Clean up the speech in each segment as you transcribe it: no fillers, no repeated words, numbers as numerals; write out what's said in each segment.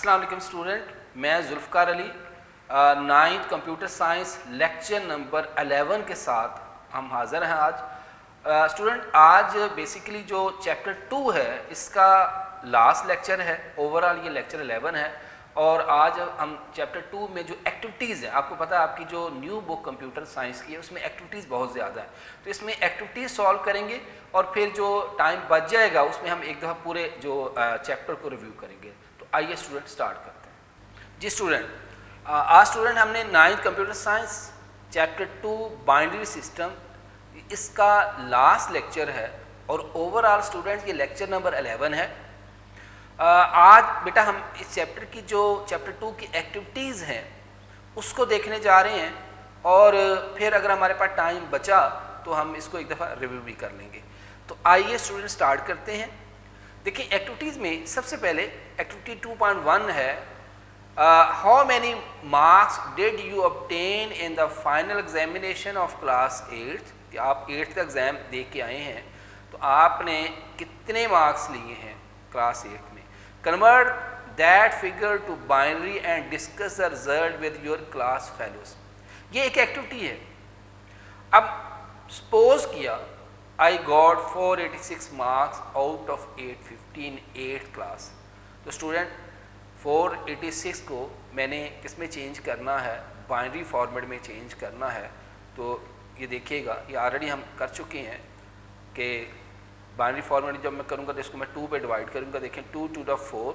अस्सलाम वालेकुम स्टूडेंट, मैं Zulfiqar Ali ninth computer science lecture number 11 के साथ हम हाज़िर हैं आज। स्टूडेंट आज बेसिकली जो चैप्टर 2 है इसका लास्ट लेक्चर है, ओवरऑल ये लेक्चर 11 है और आज हम चैप्टर 2 में जो एक्टिविटीज़ है, आपको पता है आपकी जो न्यू बुक कंप्यूटर साइंस की है उसमें एक्टिविटीज़ बहुत ज़्यादा है, तो इसमें एक्टिविटीज़ सॉल्व करेंगे और फिर जो टाइम बच जाएगा उसमें हम एक दफ़ा पूरे जो चैप्टर को रिव्यू करेंगे। तो आइए स्टूडेंट स्टार्ट करते हैं। जी स्टूडेंट, आज स्टूडेंट हमने ninth computer science chapter 2 binary system इसका लास्ट लेक्चर है और ओवरऑल स्टूडेंट ये लेक्चर नंबर 11 है। आज बेटा हम इस चैप्टर की जो चैप्टर 2 की एक्टिविटीज़ हैं उसको देखने जा रहे हैं और फिर अगर हमारे पास टाइम बचा तो हम इसको एक दफ़ा रिव्यू भी कर लेंगे। तो आइए स्टूडेंट स्टार्ट करते हैं। देखिए एक्टिविटीज़ में सबसे पहले एक्टिविटी 2.1 है, how many marks did you obtain in the final examination of class 8। कि आप 8th का एग्ज़ाम दे के आए हैं तो आपने कितने मार्क्स लिए हैं क्लास 8 में। Convert that figure to binary and discuss the result with your class fellows. ये एक एक्टिविटी है। अब सपोज किया I got 486 marks out of 850 in 8th class. तो स्टूडेंट 486 को मैंने किस में चेंज करना है, बाइनरी फॉर्मेट में चेंज करना है। तो ये देखिएगा, ये ऑलरेडी हम कर चुके हैं कि बाइनरी फॉर्मेट जब मैं करूँगा तो इसको मैं 2 पे डिवाइड करूँगा। देखें 2 to the 4,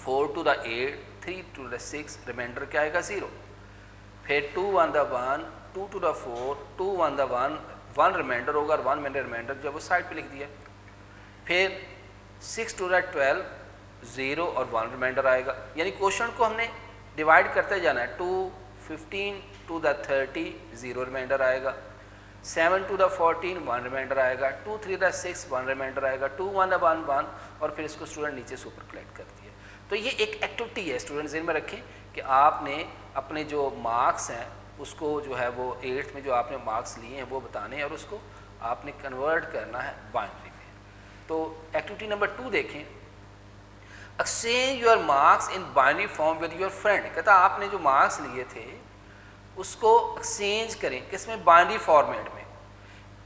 4 to the 8, 3 to the 6, reminder क्या आएगा 0। फिर 2 1 the 1, 2 to the 4, 2 1 the 1, 1 reminder होगा और 1 मैंने रिमाइंडर जब वो साइड पे लिख दिया। फिर 6 to the 12, 0 और 1 रिमाइंडर आएगा। यानी क्वेश्चन को हमने डिवाइड करते जाना है। 2 15 to the 30, 0 रिमाइंडर आएगा। 7 to the 14, 1 रिमाइंडर आएगा। 2 3 the 6, 1 रिमाइंडर आएगा। 2 1 the 1, 1 और फिर इसको स्टूडेंट नीचे सुपर कलेक्ट कर दिया। तो ये एक एक्टिविटी है स्टूडेंट, ज़हन में रखें कि आपने अपने जो मार्क्स हैं उसको जो है वो 8th में जो आपने मार्क्स लिए हैं वो बताने हैं और उसको आपने कन्वर्ट करना है बाइनरी में। तो एक्टिविटी नंबर 2 देखें, exchange your marks in binary form with your friend. कहता आपने जो मार्क्स लिए थे उसको एक्सचेंज करें किसमें, बाइनरी फॉर्मेट में।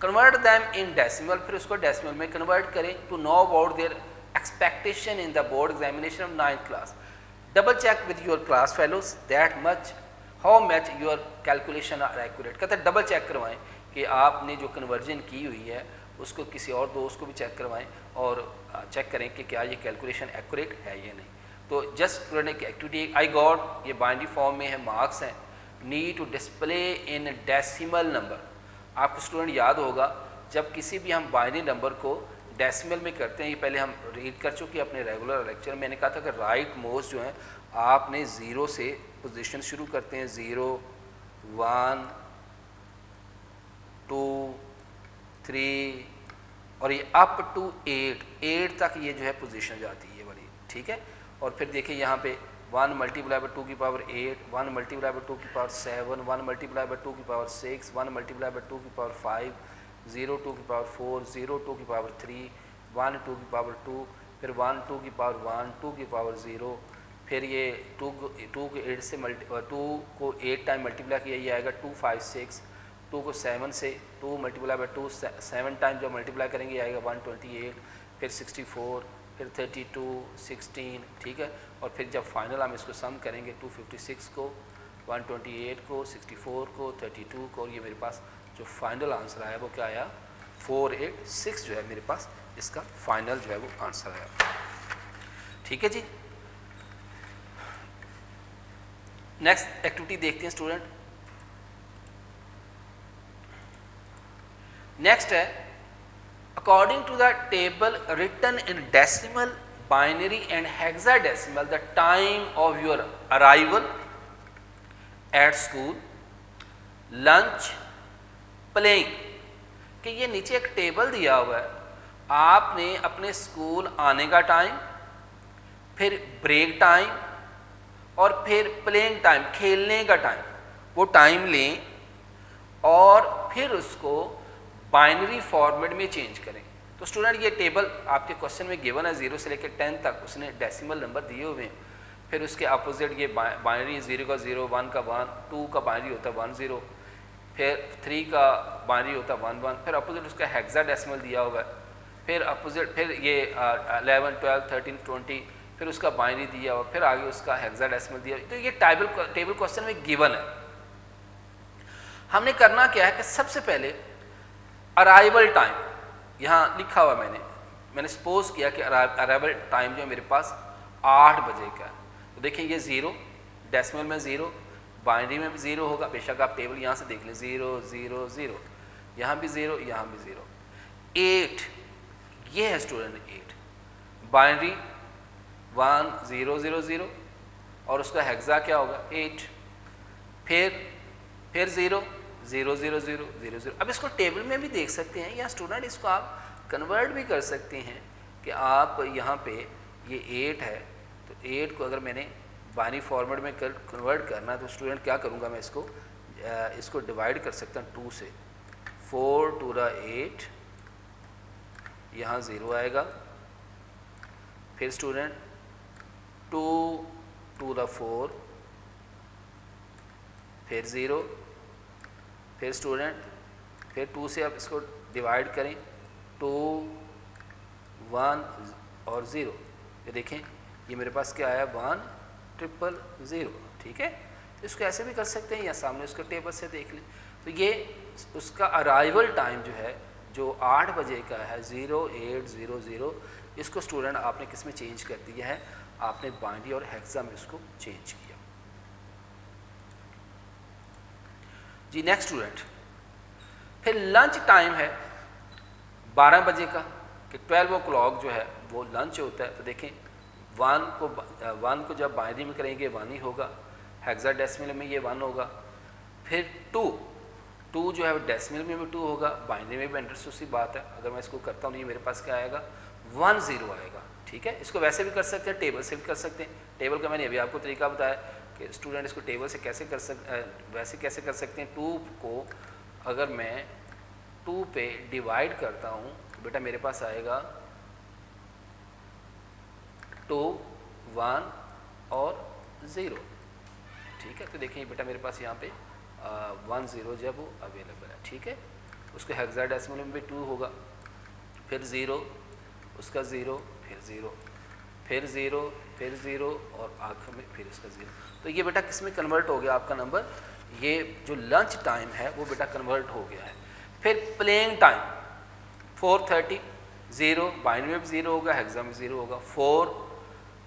कन्वर्ट दैम इन डेसिमल, फिर उसको डेसिमल में कन्वर्ट करें to know about their expectation in the board examination of 9th class. Double check with your class fellows that much how much your calculation are accurate. कहता है double check करवाएं कि आपने जो कन्वर्जन की हुई है उसको किसी और दोस्त को भी चेक करवाएं और चेक करें कि क्या ये कैलकुलेशन एक्यूरेट है या नहीं। तो जस्ट स्टूडेंट की एक्टिविटी आई गॉट, ये बाइनरी फॉर्म में है, मार्क्स हैं, need to display in decimal number. आपको स्टूडेंट याद होगा जब किसी भी हम बाइनरी नंबर को डेसिमल में करते हैं, ये पहले हम रीड कर चुके हैं अपने रेगुलर लेक्चर में। मैंने कहा था कि राइट मोस्ट जो है आपने 0 से पोजीशन शुरू करते हैं, 0 1 2 3 और ये अप टू 8 तक ये जो है पोजीशन जाती है बड़ी, ठीक है। और फिर देखिए यहाँ पे 1 मल्टीप्लाई बाई 2 की पावर 8, 1 मल्टीप्लाई बाई 2 की पावर 7, 1 मल्टीप्लाई बाई 2 की पावर 6, 1 मल्टीप्लाई बाई 2 की पावर 5, 0 2 की पावर 4, 0 2 की पावर 3, 1 2 की पावर 2, फिर 1 2 की पावर 1, 2 की पावर 0, फिर ये 2 को 8 से 2 को 8 टाइम मल्टीप्लाई किया ये आएगा 2 5 6, 2 को 7 से 2 मल्टीप्लाई बाई 2 7 टाइम जब मल्टीप्लाई करेंगे आएगा 128, फिर 64, फिर 32 16, ठीक है। और फिर जब फाइनल हम इसको सम करेंगे 256 को, 128 को, 64 को, 32 को, और ये मेरे पास जो फाइनल आंसर आया वो क्या आया 486 जो है मेरे पास इसका फाइनल जो है वो आंसर आया, ठीक है जी। नेक्स्ट एक्टिविटी देखते हैं स्टूडेंट। नेक्स्ट है according to the table written in decimal, binary and hexadecimal the time of your arrival at school, lunch, playing। कि ये नीचे एक टेबल दिया हुआ है, आपने अपने स्कूल आने का टाइम, फिर ब्रेक टाइम और फिर प्लेइंग टाइम, खेलने का टाइम, वो टाइम लें और फिर उसको बाइनरी फॉर्मेट में चेंज करें। तो स्टूडेंट ये टेबल आपके क्वेश्चन में गिवन है 0 से लेकर 10 तक, उसने डेसिमल नंबर दिए हुए हैं। फिर उसके अपोजिट ये बाइनरी 0 का 0, 1 का 1, 2 का बाइनरी होता है 1 0, फिर 3 का बाइनरी होता है 1 1, फिर अपोजिट उसका हेक्साडेसिमल दिया हुआ है, फिर अपोजिट फिर ये 11 12 13 20, फिर उसका बाइनरी दिया हुआ, फिर आगे उसका हेक्साडेसिमल दिया हुआ। तो ये टेबल क्वेश्चन में गिवन है। हमने करना क्या है कि सबसे पहले अराइवल टाइम यहाँ लिखा हुआ मैंने सपोज किया कि अराइवल टाइम जो है मेरे पास 8 बजे का है। तो देखिए ये 0 डेसिमल में 0, बाइनरी में भी 0 होगा, बेशक आप टेबल यहाँ से देख लें 0 0 0, यहाँ भी 0, यहाँ भी 0। 8 ये है स्टूडेंट 8, बाइनरी 1 0 0 0 और उसका हेक्सा क्या होगा 8, फिर 0 0 0 0 0 0। अब इसको टेबल में भी देख सकते हैं या स्टूडेंट इसको आप कन्वर्ट भी कर सकते हैं कि आप यहाँ पे ये 8 है, तो 8 को अगर मैंने बाइनरी फॉर्मेट में कन्वर्ट करना है तो स्टूडेंट क्या करूँगा मैं इसको डिवाइड कर सकता हूँ 2 से। 4 2 8, यहाँ 0 आएगा, फिर स्टूडेंट 2 2 4, फिर 0, फिर स्टूडेंट फिर 2 से आप इसको डिवाइड करें 2 1 और 0, ये देखें ये मेरे पास क्या आया 1 0 0 0। ठीक है, इसको ऐसे भी कर सकते हैं या सामने उसको टेबल से देख लें। तो ये उसका अराइवल टाइम जो है जो 8 बजे का है 0800, इसको स्टूडेंट आपने किस में चेंज कर दिया है, आपने बाइनरी और हेक्सा में उसको चेंज किया। जी नेक्स्ट स्टूडेंट, फिर लंच टाइम है 12 बजे का कि 12 o'clock जो है वो लंच होता है। तो देखें 1 को जब बाइनरी में करेंगे 1 ही होगा, हेक्साडेसिमल में ये 1 होगा, फिर 2 जो है डेसिमल में भी 2 होगा, बाइनरी में भी इंटरेस्ट सी बात है। अगर मैं इसको करता हूँ ये मेरे पास क्या आएगा 1 0 आएगा। ठीक है, इसको वैसे भी कर सकते हैं, टेबल से भी कर सकते हैं। टेबल का मैंने अभी आपको तरीका बताया कि स्टूडेंट इसको टेबल से कैसे वैसे कैसे कर सकते हैं। 2 को अगर मैं 2 पे डिवाइड करता हूँ तो बेटा मेरे पास आएगा 2 1 और 0। ठीक है, तो देखिए बेटा मेरे पास यहाँ पे 1 0 जब वो अवेलेबल है। ठीक है, उसके हेक्साडेसिमल में भी 2 होगा, फिर 0, उसका 0, फिर 0, फिर 0, फिर 0 और आखिर में फिर इसका 0। तो ये बेटा किस में कन्वर्ट हो गया आपका नंबर, ये जो लंच टाइम है वो बेटा कन्वर्ट हो गया है। फिर प्लेइंग टाइम 4:30, 0 बाइनरी में भी 0 होगा, हेक्सा में 0 होगा। 4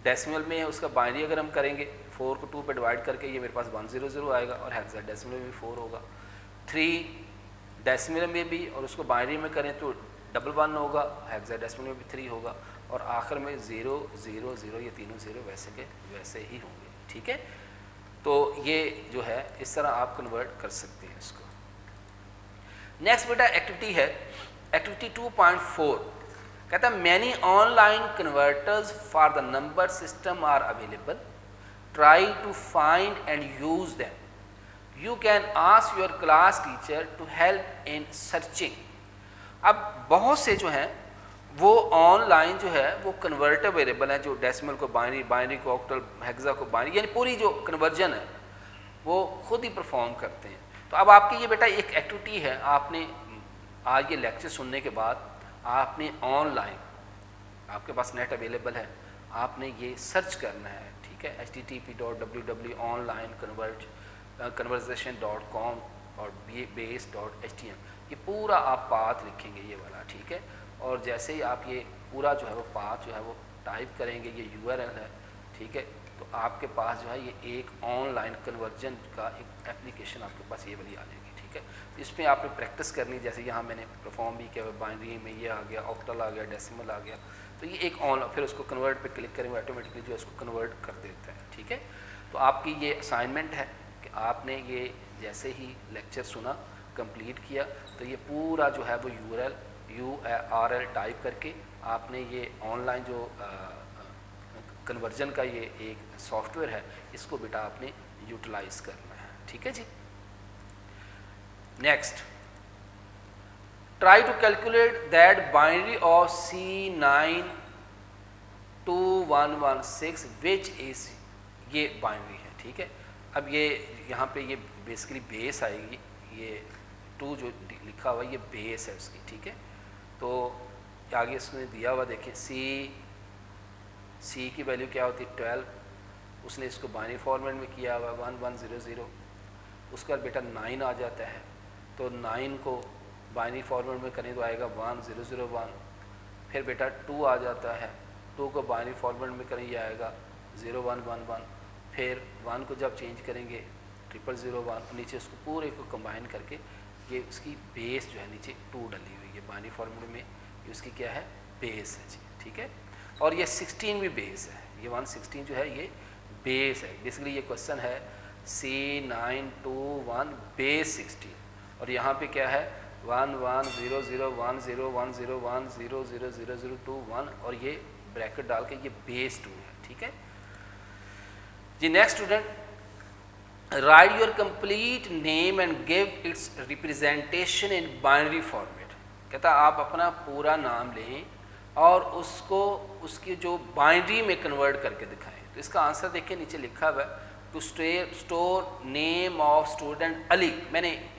डेसिमल में है, उसका बाइनरी अगर हम करेंगे 4 को 2 पे डिवाइड करके ये मेरे पास 1 0 0 आएगा और हेक्सा डेसिमल में भी 4 होगा। 3 डेसिमल में भी और उसको बाइनरी में करें तो 1 1 होगा, हेक्सा डेसिमल में भी 3 होगा और आखिर में 0 0 0, ये तीनों 0 वैसे के वैसे ही होंगे। ठीक है, तो ये जो है इस तरह आप कन्वर्ट कर सकते हैं इसको। नेक्स्ट बेटा एक्टिविटी है एक्टिविटी 2.4, कहता है many online converters for the number system are available, try to find and use them, you can ask your class teacher to help in searching. अब बहुत से जो हैं वो ऑनलाइन जो है वो कन्वर्टर अवेलेबल है, जो डेसिमल को बाइनरी, बाइनरी को ऑक्टल, हेक्सा को बाइनरी, यानी पूरी जो कन्वर्जन है वो खुद ही परफॉर्म करते हैं। तो अब आपकी ये बेटा एक एक्टिविटी है, आपने आज ये लेक्चर सुनने के बाद आपने ऑनलाइन, आपके पास नेट अवेलेबल है, आपने ये सर्च करना है। ठीक है, http://onlineconversation.com और base.htm, ये पूरा आप पाथ लिखेंगे ये वाला। ठीक है, और जैसे ही आप ये पूरा जो है वो पाथ जो है वो टाइप करेंगे, ये URL है। ठीक है, तो आपके पास जो है ये एक ऑनलाइन कन्वर्जन का एक एप्लीकेशन आपके पास ये वाली आ जाएगी। ठीक है, तो इसमें आपने प्रैक्टिस करनी, जैसे यहाँ मैंने परफॉर्म भी किया, बाइनरी में ये आ गया, ऑक्टल आ गया, डेसिमल आ गया, तो ये एक ऑन, फिर उसको कन्वर्ट पे क्लिक करेंगे ऑटोमेटिकली जो है उसको कन्वर्ट कर देता है। ठीक है, तो आपकी ये असाइनमेंट है कि आपने ये जैसे ही लेक्चर सुना, कंप्लीट किया, तो ये पूरा जो है वो URL टाइप करके आपने ये ऑनलाइन जो कन्वर्जन का ये एक सॉफ्टवेयर है, इसको बेटा आपने यूटिलाइज करना है। ठीक है जी। Next, try to calculate that binary of C92116 which is ये बाइनरी है, ठीक है। अब ये यहाँ पे ये बेसिकली बेस आएगी, ये 2 जो लिखा हुआ ये बेस है उसकी, ठीक है। तो आगे इसमें दिया हुआ देखें सी की वैल्यू क्या होती है 12, उसने इसको बाइनरी फॉर्मेट में किया हुआ 1100, उसके बाद बेटा 9 आ जाता है, तो 9 को बाइनरी फॉर्मेट में करें तो आएगा 1001, फिर बेटा 2 आ जाता है, 2 को बाइनरी फॉर्मेट में करें ये आएगा 0111, फिर 1 को जब चेंज करेंगे 0001, नीचे उसको पूरे को कंबाइन करके ये उसकी बेस जो है नीचे 2 डली हुई है बाइनरी फॉर्मेट में, ये उसकी क्या है बेस है जी, ठीक है। और ये 16 भी बेस है, ये 116 जो है ये बेस है। बेसिकली ये क्वेश्चन है C921 बेस 16, और यहाँ पे क्या है 1100101010100021 और ये ब्रैकेट डाल के ये बेस 2 है, ठीक है जी। Next student, write your complete name and give its representation in binary format. कहता आप अपना पूरा नाम लें और उसको उसकी जो बाइनरी में कन्वर्ट करके दिखाएं। तो इसका आंसर देखिए नीचे लिखा हुआ है, to store name of student Ali. मैंने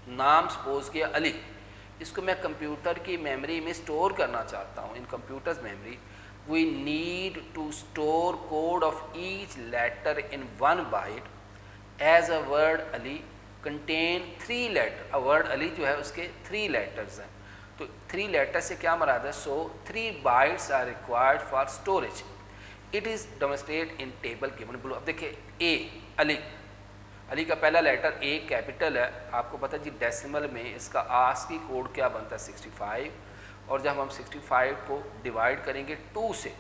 नाम सपोज किया अली, इसको मैं कंप्यूटर की मेमोरी में स्टोर करना चाहता हूँ, in computers memory we need to store code of each letter in 1 byte as a word Ali contain 3 letter. A word Ali जो है उसके 3 लेटर्स हैं, तो 3 लेटर से क्या मराद है, so 3 bytes are required for storage. It is demonstrate in table given below. अब देखिए ए अली, अली का पहला लेटर ए कैपिटल है, आपको पता है जी डेसिमल में इसका आस्की कोड क्या बनता है 65, और जब हम 65 को डिवाइड करेंगे 2 से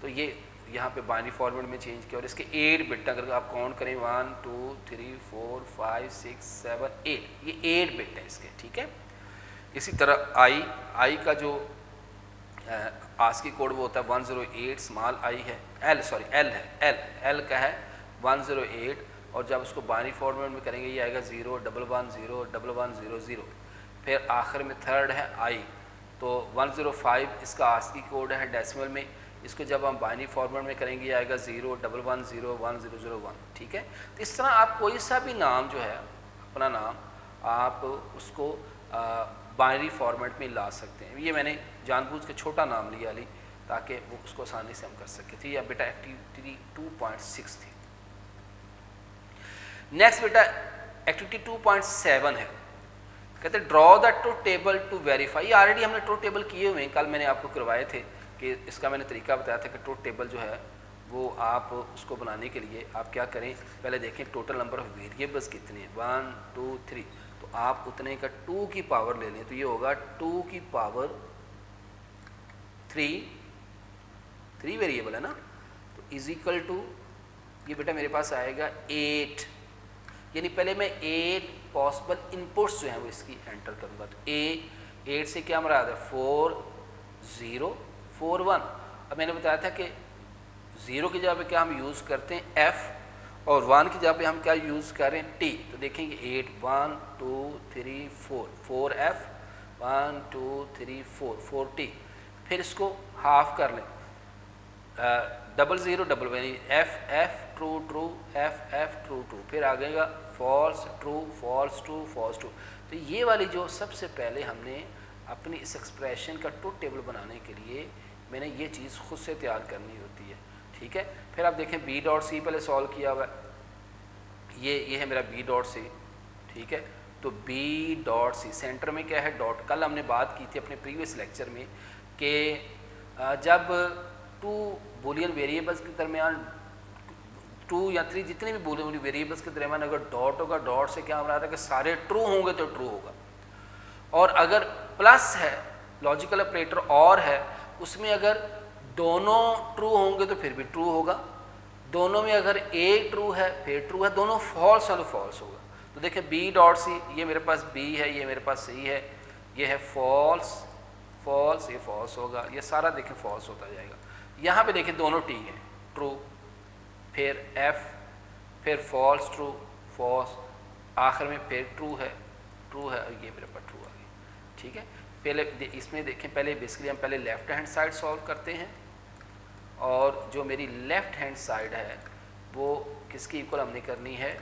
तो ये यहाँ पे बाइनरी फॉर्मेट में चेंज किया, और इसके 8 बिट अगर आप काउंट करें 1 2 3 4 5 6 7 8, ये 8 बिट है इसके, ठीक है। इसी तरह आई का जो आस्की कोड वो होता है 108, स्मॉल आई है, एल है, एल का है 108, और जब उसको बाइनरी फॉर्मेट में करेंगे ये आएगा 0110110, फिर आखिर में थर्ड है आई, तो 105 इसका आस्की कोड है डेसिमल में, इसको जब हम बाइनरी फॉर्मेट में करेंगे ये आएगा 011011001, ठीक है। तो इस तरह आप कोई सा भी नाम जो है अपना नाम आप उसको बाइनरी फॉर्मेट में ला सकते हैं। ये मैंने जानबूझ के छोटा नाम लिया अली ताकि वो उसको आसानी से हम कर सके थे। या बेटा एक्टिविटी 2.6 थी। नेक्स्ट बेटा एक्टिविटी 2.7 है, कहते draw the truth table to verify. ये ऑलरेडी हमने ट्रुथ टेबल किए हुए हैं, कल मैंने आपको करवाए थे कि इसका मैंने तरीका बताया था कि ट्रुथ टेबल जो है वो आप उसको बनाने के लिए आप क्या करें, पहले देखें टोटल नंबर ऑफ वेरिएबल्स कितने हैं 1 2 3, तो आप उतने का 2 की पावर ले लें, तो ये होगा 2 की पावर 3 वेरिएबल है ना, तो इज इक्वल टू ये बेटा मेरे पास आएगा 8, यानी पहले मैं 8 पॉसिबल इनपुट्स जो हैं वो इसकी एंटर करूंगा। तो 8 से क्या मराद है 4 0 4 1। अब मैंने बताया था कि 0 की जगह पे क्या हम यूज़ करते हैं f, और 1 की जगह पे हम क्या यूज़ कर रहे हैं t। तो देखेंगे 8 1 2 3 4 4f 1 2 3 4 4t, फिर इसको हाफ कर लें 00 F F true true F F true true, फिर आगेगा false true false true false true. तो ये वाली जो सबसे पहले हमने अपनी इस एक्सप्रेशन का ट्रुथ टेबल बनाने के लिए मैंने ये चीज़ खुद से तैयार करनी होती है, ठीक है। फिर आप देखें बी डॉट सी पहले सॉल्व किया हुआ है, ये है मेरा बी डॉट सी, ठीक है। तो बी डॉट सी सेंटर में क्या है डॉट। कल हमने बात की थी अपने प्रीवियस लेक्चर में कि जब 2 बूलियन वेरिएबल्स के दरमियान 2 या 3 जितने भी बूलियन वेरिएबल्स के दरमियान अगर डॉट होगा, डॉट से क्या हमारा है कि सारे ट्रू होंगे तो ट्रू होगा, और अगर प्लस है लॉजिकल ऑपरेटर और है उसमें अगर दोनों ट्रू होंगे तो फिर भी ट्रू होगा, दोनों में अगर एक ट्रू है फिर ट्रू है, दोनों फॉल्स है तो फॉल्स होगा। तो देखिए बी डॉट सी, ये मेरे पास बी है, ये मेरे पास सी है, ये है फॉल्स फॉल्स, ये फॉल्स होगा, ये सारा देखें फॉल्स होता जाएगा। यहाँ पे देखें दोनों टी हैं ट्रू, फिर एफ, फिर फॉल्स ट्रू फॉल्स, आखिर में फिर ट्रू है और ये मेरे पास ट्रू आ गई, ठीक है। पहले इसमें देखें, पहले बेसिकली हम पहले लेफ्ट हैंड साइड सॉल्व करते हैं, और जो मेरी लेफ्ट हैंड साइड है वो किसकी इक्वल हमने करनी है,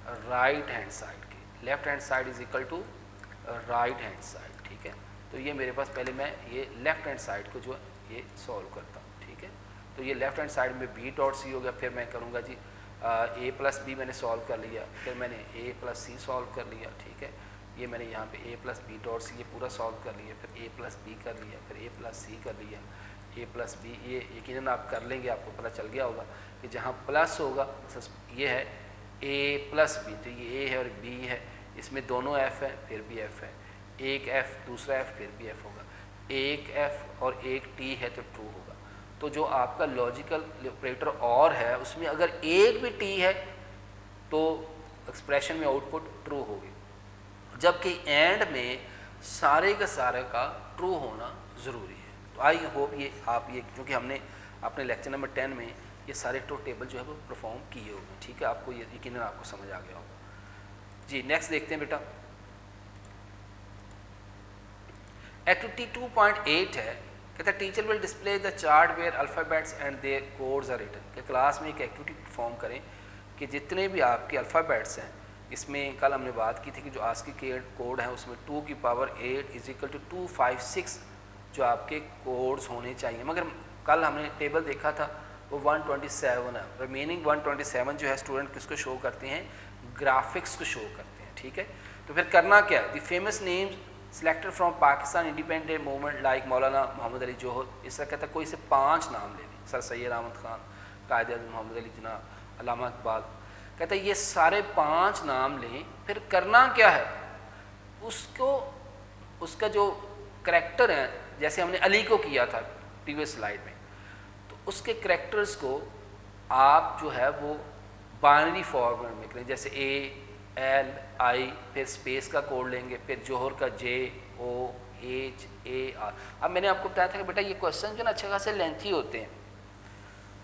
राइट हैंड साइड की। Left hand side is equal to right hand side, ठीक है। तो ये मेरे पास पहले मैं ये लेफ्ट हैंड साइड को जो है ये सॉल्व करता हूँ, ठीक है। तो ये लेफ्ट हैंड साइड में बी डॉट सी हो गया, फिर मैं करूँगा जी ए प्लस बी मैंने सॉल्व कर लिया, फिर मैंने ए प्लस सी सॉल्व कर लिया, ठीक है। ये मैंने यहाँ पे ए प्लस बी डॉट सी ये पूरा सॉल्व कर लिया, फिर ए प्लस बी कर लिया, फिर ए प्लस सी कर लिया, ए प्लस बी, ये यकीनन आप कर लेंगे, आपको पता चल गया होगा कि जहाँ प्लस होगा ये है ए प्लस बी, तो ये ए है और बी है, इसमें दोनों एफ है फिर भी एफ है, एक एफ दूसरा एफ फिर भी एफ होगा, एक एफ और एक टी है तो ट्रू होगा। तो जो आपका लॉजिकल ऑपरेटर और है उसमें अगर एक भी टी है तो एक्सप्रेशन में आउटपुट ट्रू होगी, जबकि एंड में सारे का सारे का ट्रू होना ज़रूरी है। तो आई होप ये आप ये क्योंकि हमने अपने लेक्चर नंबर 10 में ये सारे ट्रू टेबल जो है वो परफॉर्म किए होंगे, ठीक है। आपको ये यकीनन आपको समझ आ गया होगा जी। नेक्स्ट देखते हैं बेटा, एक्टिविटी 2.8 है, कहता है teacher will display the chart where alphabets and their codes are written. कि क्लास में एक एक्टिविटी परफॉर्म करें कि जितने भी आपके अल्फ़ाबेट्स हैं, इसमें कल हमने बात की थी कि जो आस्की कोड है उसमें 2 की पावर 8 इज इक्वल टू 256 जो आपके कोड्स होने चाहिए, मगर कल हमने टेबल देखा था वो 127 है। रिमेनिंग 127 जो है स्टूडेंट किसको शो करते हैं, ग्राफिक्स को शो करते हैं, ठीक है। तो फिर करना क्या है, the famous names selected from Pakistan independent movement like मौलाना मोहम्मद अली जोहर, इस तरह कहता है कोई से 5 नाम ले लें, सर सैयद अहमद ख़ान, कायद आज़म मोहम्मद अली जिन्ना, अल्लामा इकबाल, कहता है ये सारे 5 नाम लें। फिर करना क्या है, उसको उसका जो करैक्टर है, जैसे हमने अली को किया था प्रीवियस स्लाइड में, तो उसके करैक्टर्स को आप जो है वो बाइनरी फॉर्मेट में करें, जैसे ए एल आई, फिर स्पेस का कोड लेंगे, फिर जोहर का जे ओ एच ए आर। अब मैंने आपको बताया था कि बेटा ये क्वेश्चन जो ना अच्छे खासे लेंथी होते हैं,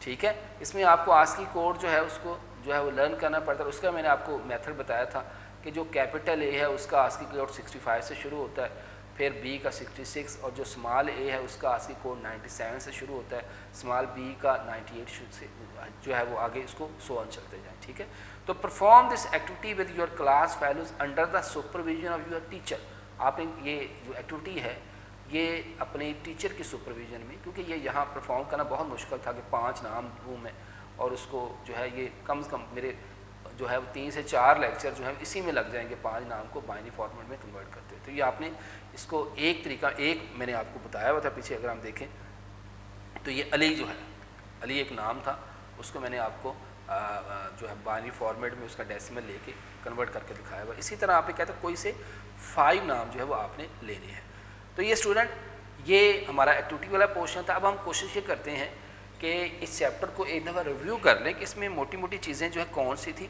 ठीक है। इसमें आपको आस्की कोड जो है उसको जो है वो लर्न करना पड़ता है। उसका मैंने आपको मेथड बताया था कि जो कैपिटल ए है उसका आस्की कोड 65 से शुरू होता है, फिर बी का 66, और जो स्मॉल ए है उसका आस्की कोड 97 से शुरू होता है, स्मॉल बी का 98 से जो है वो आगे इसको सो ऑन चलते जाए, ठीक है। तो perform this activity with your class fellows under the supervision of your teacher. आपने ये जो एक्टिविटी है ये अपने टीचर की सुपरविजन में, क्योंकि ये यहाँ परफॉर्म करना बहुत मुश्किल था कि 5 नाम दूँ मैं, और उसको जो है ये कम से कम मेरे जो है वो 3 से 4 लेक्चर जो है इसी में लग जाएंगे 5 नाम को बाइनरी फॉर्मेट में कन्वर्ट करते हुए। तो ये आपने इसको एक तरीका, एक मैंने आपको बताया हुआ था पीछे, अगर हम देखें तो ये अली जो है, अली एक नाम था, उसको मैंने आपको जो है बाइनरी फॉर्मेट में उसका डेसिमल लेके कन्वर्ट करके दिखाया हुआ। इसी तरह आप कहते हैं कोई से 5 नाम जो है वो आपने लेने हैं। तो ये स्टूडेंट ये हमारा एक्टिविटी वाला पोर्शन था। अब हम कोशिश ये करते हैं कि इस चैप्टर को एक दफ़ा रिव्यू कर लें कि इसमें मोटी मोटी चीज़ें जो है कौन सी थी,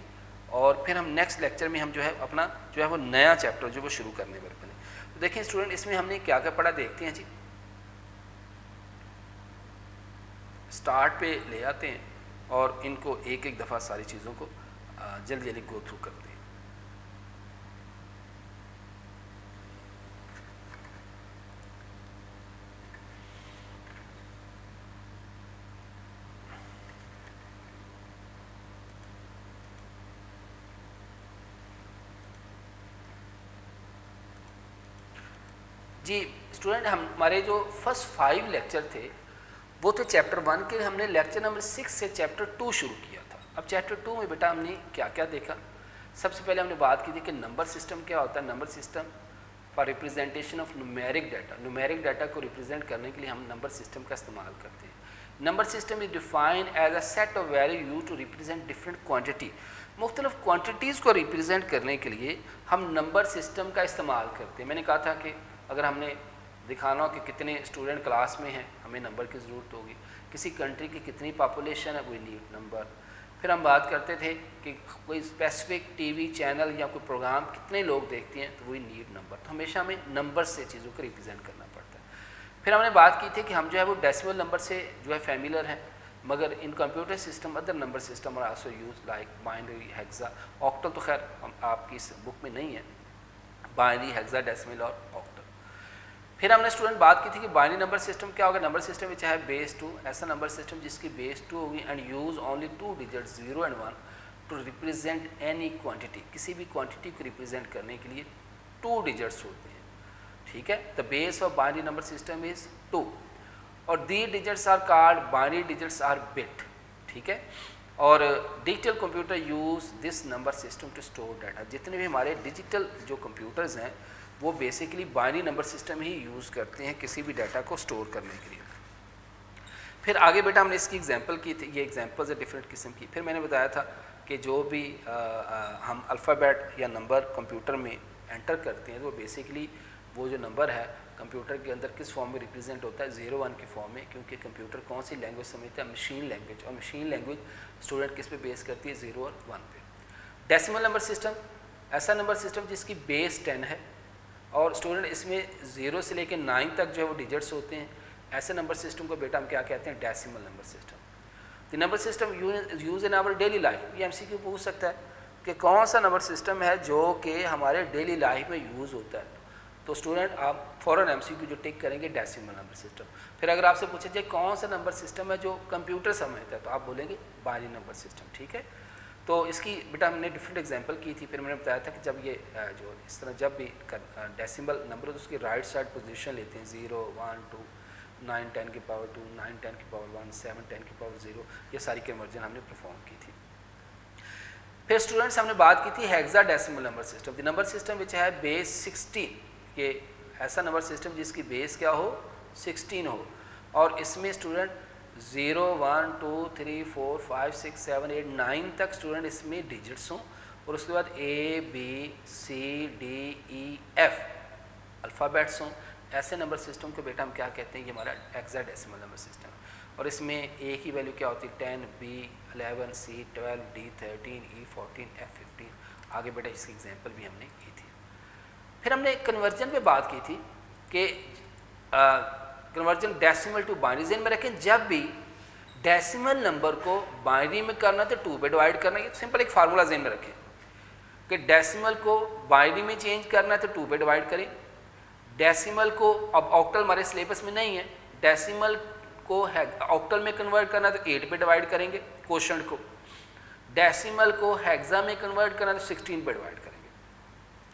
और फिर हम नेक्स्ट लेक्चर में हम जो है अपना जो है वो नया चैप्टर जो वो शुरू करने वाले बने। तो देखिए स्टूडेंट इसमें हमने क्या क्या पढ़ा देखते हैं जी। स्टार्ट पे ले आते हैं और इनको एक एक दफ़ा सारी चीज़ों को जल्दी जल्दी गो थ्रू करते हैं। जी स्टूडेंट, हमारे जो फर्स्ट 5 लेक्चर थे वो थे चैप्टर 1 के। हमने लेक्चर नंबर 6 से चैप्टर 2 शुरू किया था। अब चैप्टर 2 में बेटा हमने क्या क्या देखा, सबसे पहले हमने बात की थी कि नंबर सिस्टम क्या होता है। Number system for representation of numeric data, numeric data को रिप्रेजेंट करने के लिए हम नंबर सिस्टम का इस्तेमाल करते हैं। Number system is defined as a set of value use to represent different quantity. मुख्तलिफ क्वान्टिटीज़ को रिप्रेजेंट करने के लिए हम नंबर सिस्टम का इस्तेमाल करते हैं। मैंने कहा था कि अगर हमने दिखाना हो कि कितने स्टूडेंट क्लास में हैं, हमें नंबर की ज़रूरत होगी। किसी कंट्री की कितनी पॉपुलेशन है, वी नीड नंबर। फिर हम बात करते थे कि कोई स्पेसिफिक टीवी चैनल या कोई प्रोग्राम कितने लोग देखते हैं, तो वी नीड नंबर। तो हमेशा हमें नंबर से चीज़ों को रिप्रेजेंट करना पड़ता है। फिर हमने बात की थी कि हम जो है वो डेसिमल नंबर से जो है फैमिलियर हैं, मगर in computer system other number system are also use like binary, hexa, octal तो खैर आपकी इस बुक में नहीं है, बाइनरी, हेक्सा डेसिमल और ऑक्टल। फिर हमने स्टूडेंट बात की थी कि बाइनरी नंबर सिस्टम क्या होगा, नंबर सिस्टम में चाहे बेस 2, ऐसा नंबर सिस्टम जिसकी बेस 2 होगी and use only 2 digit 0 and 1 to represent any quantity, किसी भी क्वांटिटी को रिप्रेजेंट करने के लिए 2 डिजिट्स होते हैं, ठीक है। The base of binary number system is 2 और the digits are called binary digits or bit, ठीक है। और digital computer use this number system to store data, जितने भी हमारे डिजिटल जो कंप्यूटर्स हैं वो बेसिकली बाइनरी नंबर सिस्टम ही यूज़ करते हैं किसी भी डाटा को स्टोर करने के लिए। फिर आगे बेटा हमने इसकी एग्जांपल की थी, ये एग्जांपल्स है डिफरेंट किस्म की। फिर मैंने बताया था कि जो भी हम अल्फ़ाबेट या नंबर कंप्यूटर में एंटर करते हैं तो बेसिकली वो जो नंबर है कंप्यूटर के अंदर किस फॉर्म में रिप्रेजेंट होता है, 0 1 की फॉर्म में, क्योंकि कंप्यूटर कौन सी लैंग्वेज समझता है, मशीन लैंग्वेज, और मशीन लैंग्वेज स्टूडेंट किस पे बेस करती है, 0 और 1 पे। डेसिमल नंबर सिस्टम ऐसा नंबर सिस्टम जिसकी बेस 10 है और स्टूडेंट इसमें 0 से लेकर 9 तक जो है वो डिजिट्स होते हैं, ऐसे नंबर सिस्टम को बेटा हम क्या कहते हैं, decimal number system. The number system use in our daily life, ये एमसीक्यू पूछ सकता है कि कौन सा नंबर सिस्टम है जो कि हमारे डेली लाइफ में यूज़ होता है, तो स्टूडेंट आप फ़ौरन एमसीक्यू जो टिक करेंगे डेसिमल नंबर सिस्टम। फिर अगर आपसे पूछे जाए कौन सा नंबर सिस्टम है जो कंप्यूटर समझता है तो आप बोलेंगे बाइनरी नंबर सिस्टम, ठीक है। तो इसकी बेटा हमने डिफरेंट एग्जांपल की थी। फिर मैंने बताया था कि जब ये जो इस तरह जब भी डेसिमल नंबर तो उसकी राइट साइड पोजीशन लेते हैं, 0 1 2 9 10 की पावर 2 9 10 की पावर 1 7 10 की पावर 0, ये सारी कन्वर्जन हमने परफॉर्म की थी। फिर स्टूडेंट्स हमने बात की थी hexadecimal number system, the number system which है बेस 16, ये ऐसा नंबर सिस्टम जिसकी बेस क्या हो, 16 हो, और इसमें स्टूडेंट 0 1 2 3 4 5 6 7 8 9 तक स्टूडेंट इसमें डिजिट्स हों, और उसके बाद A B C D E F alphabets हों। ऐसे नंबर सिस्टम को बेटा हम क्या कहते हैं, ये हमारा हेक्साडेसिमल नंबर सिस्टम है। और इसमें A की वैल्यू क्या होती है, 10 B 11 C 12 D 13 E 14 F 15। आगे बेटा इसकी एग्जांपल भी हमने की थी। फिर हमने कन्वर्जन पे बात की थी कि कन्वर्जन डेसिमल टू बाइनरी। ज़हन में रखें जब भी डेसिमल नंबर को बाइनरी में करना तो 2 पे डिवाइड करना, ये सिंपल एक फार्मूला ज़हन में रखें कि डेसिमल को बाइनरी में चेंज करना है तो 2 पे डिवाइड करें। डेसिमल को, अब ऑक्टल हमारे सिलेबस में नहीं है, डेसिमल को ऑक्टल में कन्वर्ट करना तो 8 पे डिवाइड करेंगे क्वोशंट को। डेसिमल को हेक्सा में कन्वर्ट करना तो 16 पे डिवाइड करेंगे,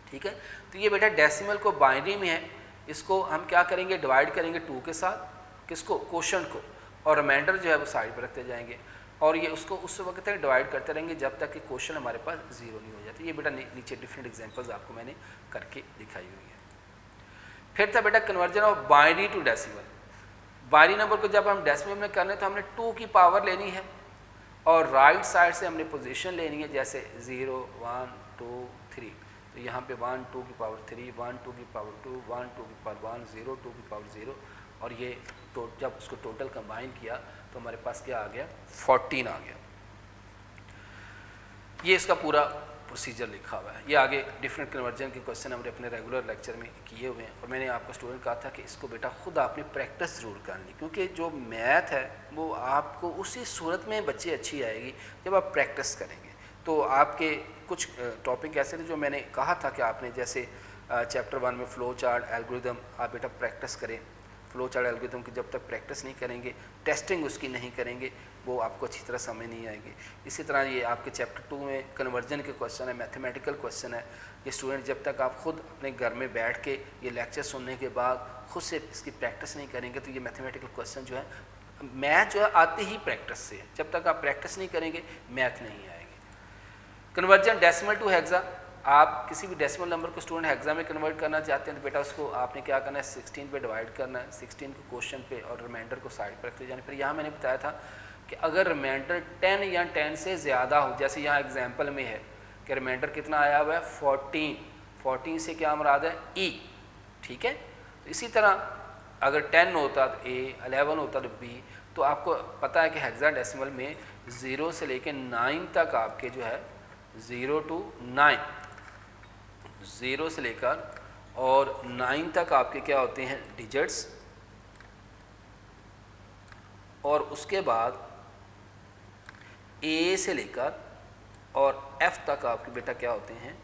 ठीक है। तो ये बेटा डेसिमल को बाइनरी में है, इसको हम क्या करेंगे, डिवाइड करेंगे 2 के साथ, किसको, क्वोशंट को, और रिमाइंडर जो है वो साइड पर रखते जाएंगे, और ये उसको उस वक्त तक डिवाइड करते रहेंगे जब तक कि क्वोशंट हमारे पास 0 नहीं हो जाता। ये बेटा नीचे डिफरेंट एग्जांपल्स आपको मैंने करके दिखाई हुई है। फिर था बेटा conversion of binary to decimal. Binary number को जब हम डेसिमल में करने तो हमने 2 की पावर लेनी है और राइट साइड से हमने पोजीशन लेनी है, जैसे 0 1 2 3, तो यहाँ पे 1 2 की पावर 3 1 2 की पावर 2 1 2 की पावर 1 0 2 की पावर 0, और ये जब उसको टोटल कंबाइन किया तो हमारे पास क्या आ गया, 14 आ गया। ये इसका पूरा प्रोसीजर लिखा हुआ है। ये आगे डिफरेंट कन्वर्जन के क्वेश्चन हमने अपने रेगुलर लेक्चर में किए हुए हैं, और मैंने आपको स्टूडेंट कहा था कि इसको बेटा खुद आपने प्रैक्टिस ज़रूर करनी, क्योंकि जो मैथ है वो आपको उसी सूरत में बच्चे अच्छी आएगी जब आप प्रैक्टिस करेंगे। तो आपके कुछ टॉपिक ऐसे थे जो मैंने कहा था कि आपने जैसे चैप्टर 1 में फ़्लो चार्ट एल्गोरिदम आप बेटा प्रैक्टिस करें। फ़्लो चार्ट एल्गोरिदम की जब तक प्रैक्टिस नहीं करेंगे, टेस्टिंग उसकी नहीं करेंगे, वो आपको अच्छी तरह समझ नहीं आएगी। इसी तरह ये आपके चैप्टर 2 में कन्वर्जन के क्वेश्चन है, मैथमेटिकल क्वेश्चन है। ये स्टूडेंट जब तक आप खुद अपने घर में बैठ के ये लेक्चर सुनने के बाद खुद से इसकी प्रैक्टिस नहीं करेंगे तो ये मैथमेटिकल क्वेश्चन जो है, मैथ जो है आती ही प्रैक्टिस से है। जब तक आप प्रैक्टिस नहीं करेंगे मैथ नहीं आएगी। कन्वर्जन डेसिमल टू हेक्सा, आप किसी भी डेसिमल नंबर को स्टूडेंट हेक्सा में कन्वर्ट करना चाहते हैं तो बेटा उसको आपने क्या करना है, 16 पे डिवाइड करना है, 16 को क्वोशंट पे और रिमाइंडर को साइड पर रखते जाना। फिर यहाँ मैंने बताया था कि अगर रिमाइंडर 10 या 10 से ज़्यादा हो, जैसे यहाँ एग्जांपल में है कि रिमाइंडर कितना आया हुआ है 14, 14 से क्या मुराद है, ई, ठीक है। तो इसी तरह अगर 10 होता तो ए, 11 होता तो बी। तो आपको पता है कि हेक्साडेसिमल में 0 से लेकर 9 तक आपके जो है 0 to 9, 0 से लेकर और 9 तक आपके क्या होते हैं डिजिट्स, और उसके बाद ए से लेकर और एफ तक आपके बेटा क्या होते हैं,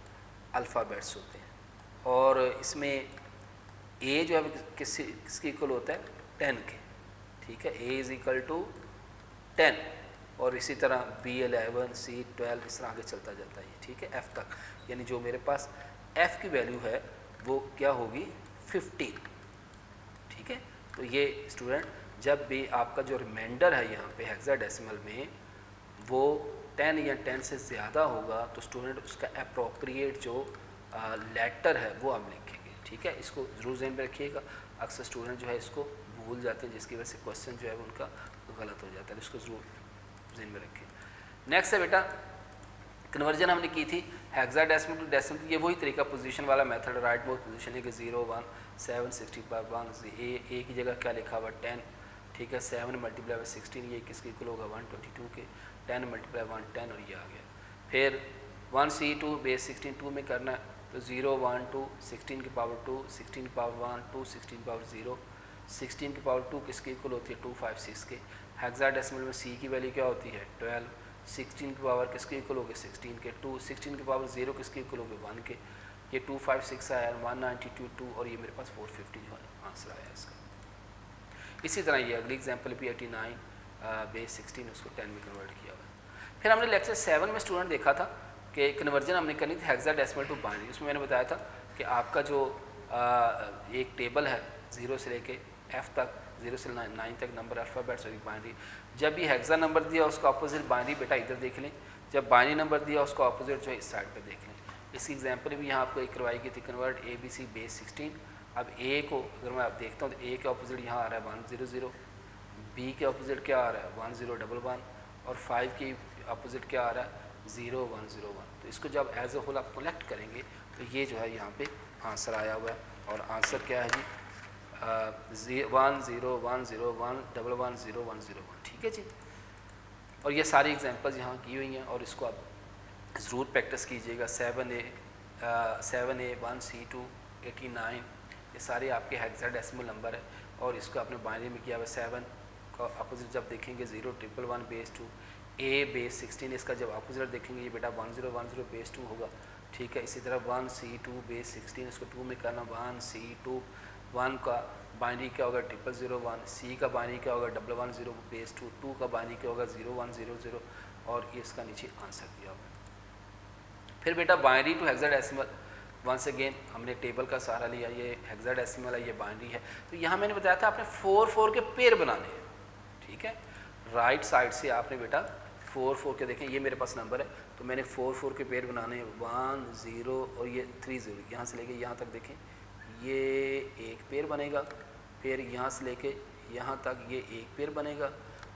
अल्फ़ाबेट्स होते हैं। और इसमें ए जो है किसके इक्वल होता है 10 के, ठीक है, ए इज इक्वल टू 10 और इसी तरह B11 C12 इस तरह आगे चलता जाता है, ठीक है, F तक। यानी जो मेरे पास F की वैल्यू है वो क्या होगी 15, ठीक है। तो ये स्टूडेंट जब भी आपका जो रिमाइंडर है यहाँ पे हेक्साडेसिमल में वो 10 या 10 से ज़्यादा होगा तो स्टूडेंट उसका अप्रोप्रिएट जो लेटर है वो आप लिखेंगे, ठीक है। इसको ज़रूर ज़हन में रखिएगा, अक्सर स्टूडेंट जो है इसको भूल जाते हैं जिसकी वजह से क्वेश्चन जो है उनका गलत हो जाता है, इसको ज़रूर ज़हन में रखें। नेक्स्ट है बेटा कन्वर्जन हमने की थी हेक्साडेसिमल टू डेसिमल, ये वही तरीका पोजीशन वाला मेथड, राइट बोथ पोजीशन है कि 0 1 7 60 ए की जगह क्या लिखा हुआ 10, ठीक है, 7 मल्टीप्लाई 16 ये किसके इक्वल होगा 122 के, 10 मल्टीप्लाई 1 10 और ये आ गया। फिर 1C2 बेस 16 2 में करना है तो 0 1 2 16 की पावर 2 16 की पावर 1 2 16 की पावर 0 16 की पावर 2 किसके इक्वल होती है 256 के। हेक्साडेसिमल में C की वैल्यू क्या होती है 12, 16 की पावर किसके इक्वल होगी 16 के, 16 की पावर 0 किसके इक्वल होगी 1 के। ये 256 आया 192 2 और ये मेरे पास 450 जो है आंसर आया इसका। इसी तरह ये अगली एग्जांपल भी 89 बेस 16 उसको 10 में कन्वर्ट किया हुआ है। फिर हमने लेक्चर 7 में स्टूडेंट देखा था कि कन्वर्जन हमने करनी थी हेक्साडेसिमल टू बाइनरी। उसमें मैंने बताया था कि आपका जो एक टेबल है 0 से लेके F तक 0 से 9 तक नंबर अल्फ़ाबेट्स और बाइनरी, जब भी हेक्सा नंबर दिया उसका अपोजिट बाइनरी बेटा इधर देख लें, जब बाइनरी नंबर दिया उसका अपोजिट जो है इस साइड पे देख लें। इसकी एग्जांपल भी यहाँ आपको एक करवाई गई थी कन्वर्ट ABC बेस 16। अब A को अगर मैं आप देखता हूँ तो A के अपोजिट यहाँ आ रहा है 100, B के अपोजिट क्या आ रहा है 1011 और 5 के अपोजिट क्या आ रहा है 0101। तो इसको जब एज ए होल आप कलेक्ट करेंगे तो ये जो है यहाँ पे आंसर आया हुआ है और आंसर क्या है जी 1010110101, ठीक है जी। और ये सारी एग्जांपल्स यहाँ की हुई हैं और इसको आप ज़रूर प्रैक्टिस कीजिएगा। 7A 1C2 89 ये सारे आपके हेक्साडेसिमल नंबर है और इसको आपने बाइनरी में किया हुआ 7 का अपोजिट जब देखेंगे 011 बेस 2, A बेस 16 इसका जब अपोजिट देखेंगे ये बेटा 1010 बेस 2 होगा, ठीक है। इसी तरह 1C2 बेस 16 इसको 2 में करना 1C2 1 का बाइनरी क्या होगा 0001, C का बाइनरी क्या होगा 110 बेस 2, 2 का बाइनरी क्या होगा 0100 और ये इसका नीचे आंसर दिया होगा। फिर बेटा binary to hexadecimal once again हमने टेबल का सहारा लिया, ये हेक्साडेसिमल है ये बाइनरी है। तो यहाँ मैंने बताया था आपने 4 के पेयर बनाने हैं, ठीक है। राइट साइड से आपने बेटा 4 के देखें ये मेरे पास नंबर है तो मैंने 4 के पेयर बनाने हैं 1 0 और ये 3 0, यहाँ से लेके यहाँ तक देखें ये एक पेयर बनेगा, फिर यहाँ से लेके यहाँ तक ये एक पेयर बनेगा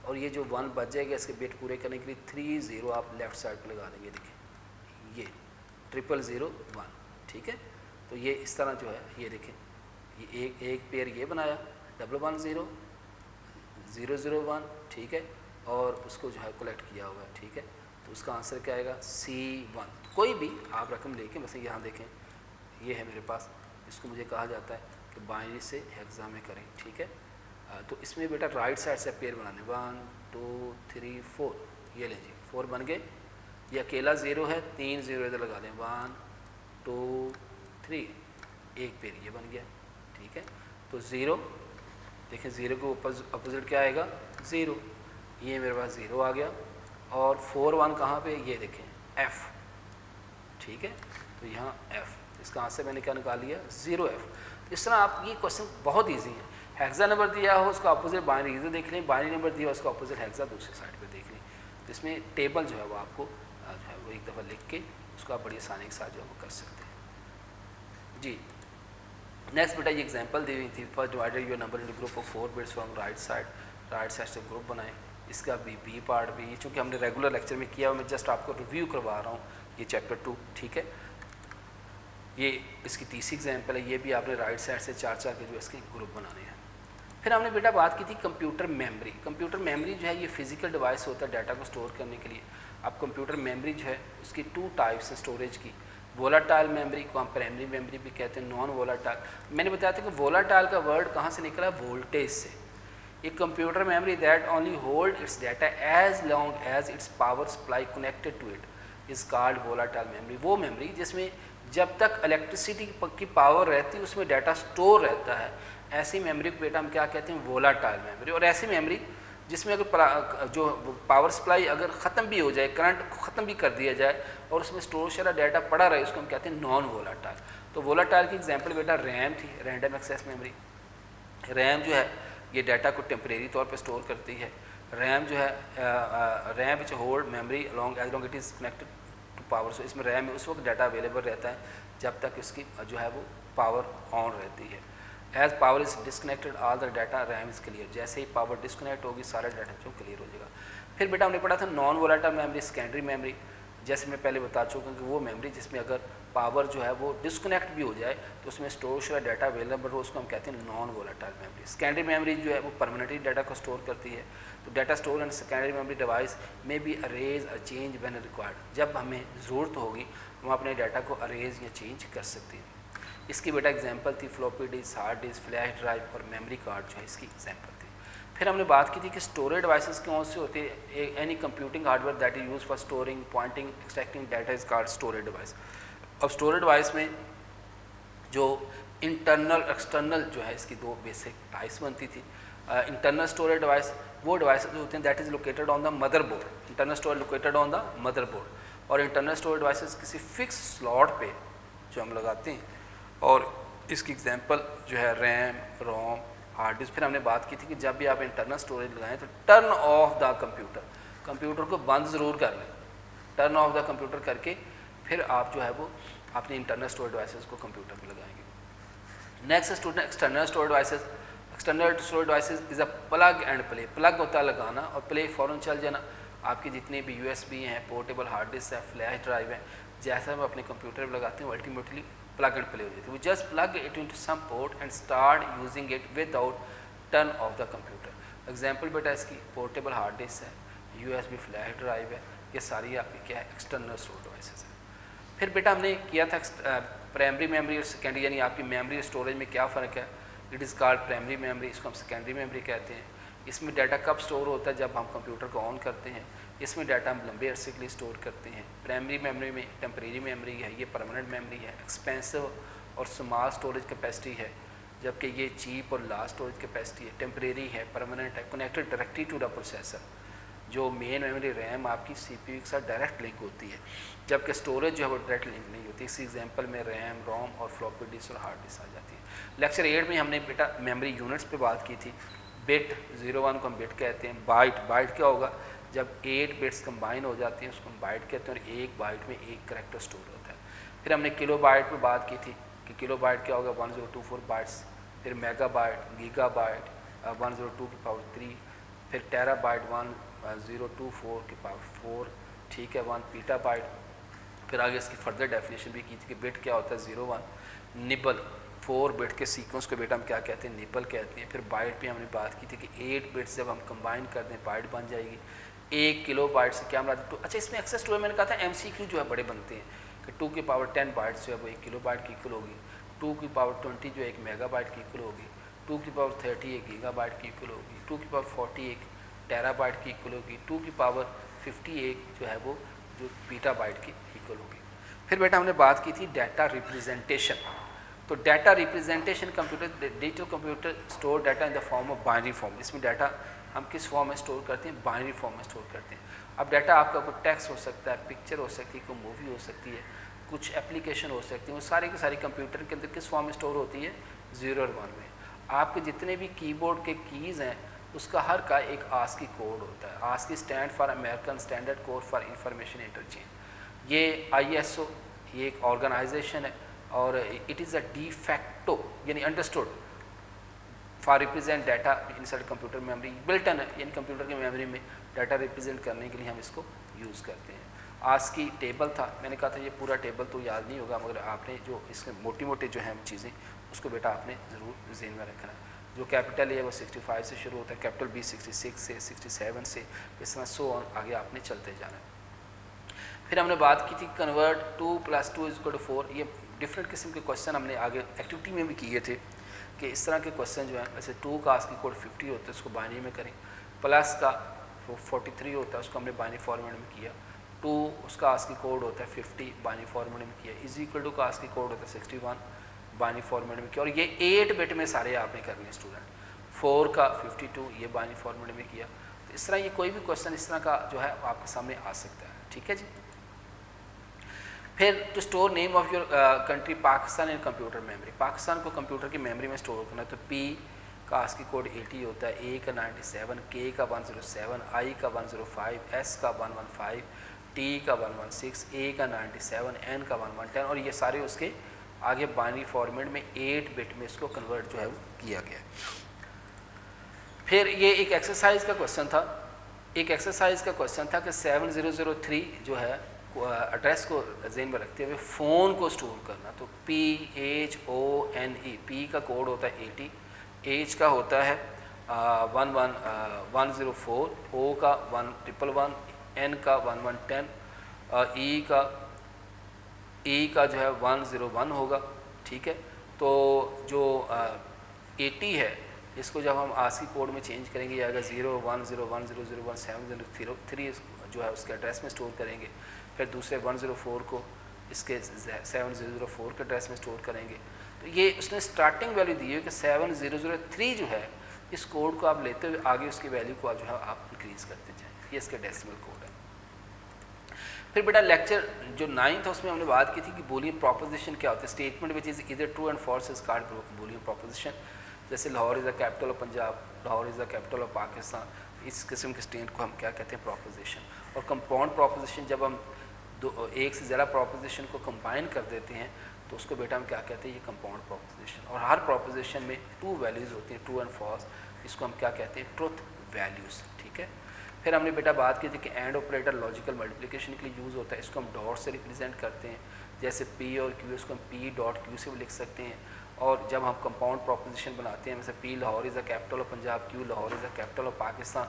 और ये जो 1 बच जाएगा इसके बिट पूरे करने के लिए 3 0 आप लेफ़्ट साइड पर लगा देंगे, देखें ये 0001, ठीक है। तो ये इस तरह जो है ये देखें ये एक पेयर ये बनाया 110 001, ठीक है, और उसको जो है कलेक्ट किया हुआ है, ठीक है। तो उसका आंसर क्या आएगा C1। कोई भी आप रकम लेके बस यहाँ देखें ये है मेरे पास, इसको मुझे कहा जाता है कि बाइनरी से हेक्सा में करें, ठीक है। तो इसमें बेटा राइट साइड से पेयर बनाने 1 2 3 4, ये लीजिए 4 बन गए। ये अकेला 0 है 3 0 इधर लगा दें 1 2 3 एक पेयर ये बन गया, ठीक है। तो 0 देखें 0 के अपोजिट क्या आएगा 0, ये मेरे पास 0 आ गया और 4 1 कहाँ पे ये देखें F, ठीक है। तो यहाँ F, इसका आंसर मैंने क्या निकाल लिया 0F। तो इस तरह आप ये क्वेश्चन बहुत ईजी है, हेक्सा नंबर दिया हो उसका अपोजिट बाइनरी इधर देख लें, बाइनरी नंबर दिया हो उसका अपोजिट हेक्सा दूसरी साइड पे देख लें। तो इसमें टेबल जो है वो आपको जो है वो एक दफ़ा लिख के उसको आप बड़ी आसानी के साथ जो है वो कर सकते हैं जी। नेक्स्ट बेटा ये एग्जांपल दी हुई थी first divided your number in group of 4 bits from right side से ग्रुप बनाएं। इसका बी पार्ट भी ये चूँकि हमने रेगुलर लेक्चर में किया, मैं जस्ट आपको रिव्यू करवा रहा हूँ ये चैप्टर 2, ठीक है। ये इसकी तीसरी एग्जांपल है, ये भी आपने राइट साइड से 4 के जो इसके ग्रुप बनाने हैं। फिर हमने बेटा बात की थी कंप्यूटर मेमोरी। कंप्यूटर मेमोरी जो है ये फिजिकल डिवाइस होता है डाटा को स्टोर करने के लिए। अब कंप्यूटर मेमोरी जो है उसकी 2 टाइप्स हैं स्टोरेज की, वोलाटाइल मेमोरी को हम प्राइमरी मेमोरी भी कहते हैं, नॉन वोलाटाइल। मैंने बताया था कि वोलाटाइल का वर्ड कहाँ से निकला है वोल्टेज से। एक computer memory that only hold its data as long as its power supply connected to it is called volatile memory. वो मेमोरी जिसमें जब तक इलेक्ट्रिसिटी की पावर रहती है उसमें डाटा स्टोर रहता है। ऐसी मेमोरी को बेटा हम क्या कहते हैं, वोलाटाइल मेमोरी। और ऐसी मेमोरी जिसमें अगर जो पावर सप्लाई अगर ख़त्म भी हो जाए, करंट ख़त्म भी कर दिया जाए और उसमें स्टोर शुदा डाटा पड़ा रहे, उसको हम कहते हैं नॉन वोलाटाइल। तो वोलाटाइल की एग्जांपल बेटा रैम थी, रैंडम एक्सेस मेमोरी। रैम जो है ये डाटा को टेम्परेरी तौर पे स्टोर करती है। रैम जो है RAM which hold memory along as long it is connected to power. So इसमें रैम में उस वक्त डाटा अवेलेबल रहता है जब तक इसकी जो है वो पावर ऑन रहती है। As power is disconnected all the data RAM is clear. जैसे ही पावर डिस्कनेक्ट होगी सारा डाटा जो क्लियर हो जाएगा। फिर बेटा हमने पढ़ा था non volatile memory, secondary memory. जैसे मैं पहले बता चुका हूँ कि वो मेमोरी जिसमें अगर पावर जो है वो डिस्कनेक्ट भी हो जाए तो उसमें स्टोर शुदा डाटा अवेलेबल हो, उसको हम कहते हैं non volatile memory. Secondary memory जो है वो परमानेंटली डाटा को स्टोर करती है। तो data store and secondary memory device में be erase a change when required. जब हमें ज़रूरत होगी हम अपने डाटा को अरेज या चेंज कर सकते हैं। इसकी बेटा एग्जांपल थी floppy disk, hard disk, flash drive और मेमोरी कार्ड जो है इसकी एग्जांपल थी। फिर हमने बात की थी कि स्टोरेज डिवाइसेस कौन से होते हैं। Any computing hardware that is use for storing, pointing, extracting data is called storage device. अब स्टोरेज डिवाइस में जो इंटरनल एक्सटर्नल जो है इसकी दो बेसिक टाइप्स बनती थी। इंटरनल स्टोरेज डिवाइस वो डिवाइस जो होते हैं that is located on the motherboard. Internal storage located on the motherboard. और इंटरनल स्टोरेज डिवाइसेस किसी फिक्स स्लॉट पे जो हम लगाते हैं। और इसकी एग्जांपल जो है रैम, रोम, हार्ड डिस्क। फिर हमने बात की थी कि जब भी आप इंटरनल स्टोरेज लगाएं तो टर्न ऑफ द कंप्यूटर को बंद ज़रूर कर लें। टर्न ऑफ द कंप्यूटर करके फिर आप जो है वो अपने इंटरनल स्टोरेज डिवाइसेस को कंप्यूटर पे लगाएंगे। Next student external storage devices. External storage devices is a plug and play. Plug होता है लगाना और प्ले फ़ौरन चल जाना। आपके जितने भी USB हैं, पोर्टेबल हार्ड डिस्क है, फ्लैश ड्राइव है, जैसा हम अपने कंप्यूटर पर लगाते हैं वो अल्टीमेटली प्लग एंड प्ले हो जाती है। We just plug it into some port and start using it without turn off the computer. Example बेटा इसकी पोर्टेबल हार्ड डिस्क है, USB फ्लैश ड्राइव है, ये सारी आपकी क्या है एक्सटर्नल स्टोरेज डिवाइसेस है। फिर बेटा हमने किया था प्राइमरी मेमोरी और सेकेंडरी, यानी आपकी मेमोरी और स्टोरेज में क्या फ़र्क है। It is called primary memory, इसको हम सेकेंडरी मेमोरी कहते हैं। इसमें डाटा कब स्टोर होता है, जब हम कंप्यूटर को ऑन करते हैं। इसमें डाटा हम लंबे अरसे के लिए स्टोर करते हैं। प्राइमरी मेमोरी में टेम्परेरी मेमोरी है, ये परमानेंट मेमोरी है, एक्सपेंसिव और स्मॉल स्टोरेज कैपेसिटी है, जबकि ये चीप और लार्ज स्टोरेज कैपेसिटी है। टेम्परेरी है, परमानेंट है, connected directly to the processor. जो मेन मेमोरी रैम आपकी CPU के साथ डायरेक्ट लिंक होती है, जबकि स्टोरेज जो है वो डायरेक्ट लिंक नहीं होती। इसी एग्जांपल में रैम, रोम और फ्लॉपी डिस्क और हार्ड डिस्क आ जाती है। लेक्चर 8 में हमने बेटा मेमोरी यूनिट्स पे बात की थी। बिट 01 को हम बिट कहते हैं। बाइट क्या होगा, जब 8 बिट्स कंबाइन हो जाती हैं उसको हम बाइट कहते हैं और एक बाइट में एक करैक्टर स्टोर होता है। फिर हमने किलो बाइट पर बात की थी कि किलो बाइट क्या होगा, 1024 बाइट्स। फिर मेगा बाइट, गीगा बाइट 102 की पावर 3। फिर टेरा बाइट 1024 की पावर 4, ठीक है, 1 पीटा बाइट। फिर आगे इसकी फर्दर डेफिनेशन भी की थी कि बिट क्या होता है 01। निबल 4 बिट के सीक्वेंस को बेटा हम क्या कहते हैं, निबल कहते हैं। फिर बाइट पे हमने बात की थी कि 8 बिट्स जब हम कंबाइन कर दें बाइट बन जाएगी। 1 किलो बाइट से क्या हम तो अच्छा इसमें एक्सेस टू है, मैंने कहा था MCQ जो है बड़े बनते हैं कि 2 की पावर 10 बाइट्स जो है वो 1 किलो बाइट की इक्वल होगी। 2 की पावर 20 जो है 1 मेगा बाइट की इक्वल होगी। 2 की पावर 30 1 गीगा बाइट की इक्वल होगी। 2 की पावर 40 1 टेरा बाइट की इक्वल होगी। 2 की पावर 51 जो है वो जो पीटा बाइट की इक्वल होगी। फिर बेटा हमने बात की थी डाटा रिप्रेजेंटेशन। तो data representation computer, digital computer store data in the form of binary form. इसमें डाटा हम किस फॉर्म में स्टोर करते हैं, बाइनरी फॉर्म में स्टोर करते हैं। अब डाटा आपका कोई टेक्स्ट हो सकता है, पिक्चर हो सकती है, कोई मूवी हो सकती है, कुछ एप्लीकेशन हो सकती है, वो सारी की सारी कंप्यूटर के अंदर किस फॉर्म में स्टोर होती है, 0 और 1 में। आपके जितने भी कीबोर्ड के कीज़ हैं उसका हर का एक ASCII कोड होता है। ASCII stand for American standard code for information interchange. ये ISO ये एक ऑर्गेनाइजेशन है और it is a de facto यानी understood for represent data inside computer memory. Built in है, यानी कंप्यूटर की मेमोरी में डाटा रिप्रेजेंट करने के लिए हम इसको यूज़ करते हैं। ASCII टेबल था, मैंने कहा था ये पूरा टेबल तो याद नहीं होगा, मगर आपने जो इसमें मोटी मोटी जो हैं चीज़ें उसको बेटा आपने ज़रूर ज़हन में रखना है। जो कैपिटल है वो 65 से शुरू होता है, कैपिटल B 66 से, 67 से, इस तरह सो ऑन आगे आपने चलते जाना है। फिर हमने बात की थी कन्वर्ट 2 + 2 = 4। ये डिफरेंट किस्म के क्वेश्चन हमने आगे एक्टिविटी में भी किए थे कि इस तरह के क्वेश्चन जो हैं, वैसे 2 का ASCII कोड 50 होता है, उसको बाइनरी में करें। प्लस का 43 होता है, उसको हमने बाइनरी फॉर्मेट में किया। 2 उसका आस्की कोड होता है 50 बाइनरी फॉर्मेट में किया, इज इक्वल टू का आस्की कोड होता है 61 बाइनरी फॉर्मेट में किया, और ये 8 बिट में सारे आपने करने स्टूडेंट। 4 का 52 ये बाइनरी फॉर्मेट में किया। तो इस तरह ये कोई भी क्वेश्चन इस तरह का जो है आपके सामने आ सकता है, ठीक है जी। फिर to store name of your country Pakistan in computer memory, Pakistan को कंप्यूटर की मेमोरी में स्टोर करना है तो P का आस्की कोड 80 होता है, A का 97, K का 107, I का 105, S का 115, T का 116, A का 97, N का 110, और ये सारे उसके आगे बाइनरी फॉर्मेट में 8 बिट में इसको कन्वर्ट जो है वो किया गया। फिर ये एक एक्सरसाइज का क्वेश्चन था, एक एक्सरसाइज का क्वेश्चन था कि 7003 जो है एड्रेस को ज़हन में रखते हुए फ़ोन को स्टोर करना। तो PHONE, P का कोड होता है 80, H का होता है 11104, O का 1111, N का 1110, E का जो है 101 होगा, ठीक है। तो जो 80 है इसको जब हम आस्की कोड में चेंज करेंगे ये आएगा 0101001703 जो है उसके एड्रेस में स्टोर करेंगे। फिर दूसरे 104 को इसके 7004 के एड्रेस में स्टोर करेंगे। तो ये उसने स्टार्टिंग वैल्यू दी है कि 7003 जो है इस कोड को आप लेते हुए आगे उसकी वैल्यू को जो है आप इंक्रीज़ करते जाएँ, ये इसके डेसिमल कोड है। फिर बेटा लेक्चर जो 9th है उसमें हमने बात की थी कि बूलियन प्रोपोजिशन क्या होता है, statement which is either true and false is called Boolean proposition. जैसे Lahore is the capital of Punjab, Lahore is the capital of Pakistan, इस किस्म के स्टेट को हम क्या कहते हैं, प्रोपोजिशन। और कंपाउंड प्रोपोजिशन जब हम एक से ज़्यादा प्रोपोजिशन को कंबाइन कर देते हैं तो उसको बेटा हम क्या कहते हैं, ये कंपाउंड प्रोपोजिशन। और हर प्रोपोजिशन में 2 वैल्यूज़ होती हैं, ट्रू एंड फॉल्स, इसको हम क्या कहते हैं, ट्रुथ वैल्यूज़, ठीक है। फिर हमने बेटा बात की थी कि एंड ऑपरेटर लॉजिकल मल्टीप्लिकेशन के लिए यूज़ होता है, इसको हम डॉट से रिप्रेजेंट करते हैं। जैसे P और Q, इसको हम P.Q से भी लिख सकते हैं। और जब हम कंपाउंड प्रोपोजिशन बनाते हैं, जैसे P Lahore is the capital of Punjab, Q Lahore is the capital of Pakistan,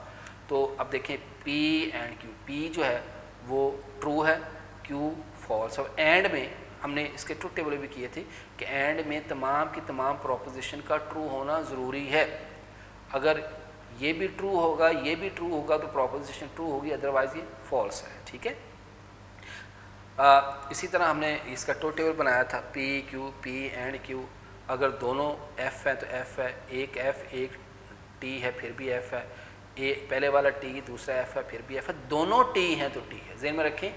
तो अब देखें P एंड Q, P जो है वो ट्रू है, Q फॉल्स। और एंड में हमने इसके ट्रुथ टेबल भी किए थे कि एंड में तमाम की तमाम प्रोपोजिशन का ट्रू होना ज़रूरी है। अगर ये भी ट्रू होगा, ये भी ट्रू होगा तो प्रोपोजिशन ट्रू होगी, अदरवाइज ये फॉल्स है, ठीक है। इसी तरह हमने इसका ट्रुथ टेबल बनाया था, P Q P and Q, अगर दोनों F है तो F है, एक F एक T है फिर भी F है, पहले वाला T दूसरा F है फिर भी F है, दोनों T हैं तो T है, ज़हन में रखें।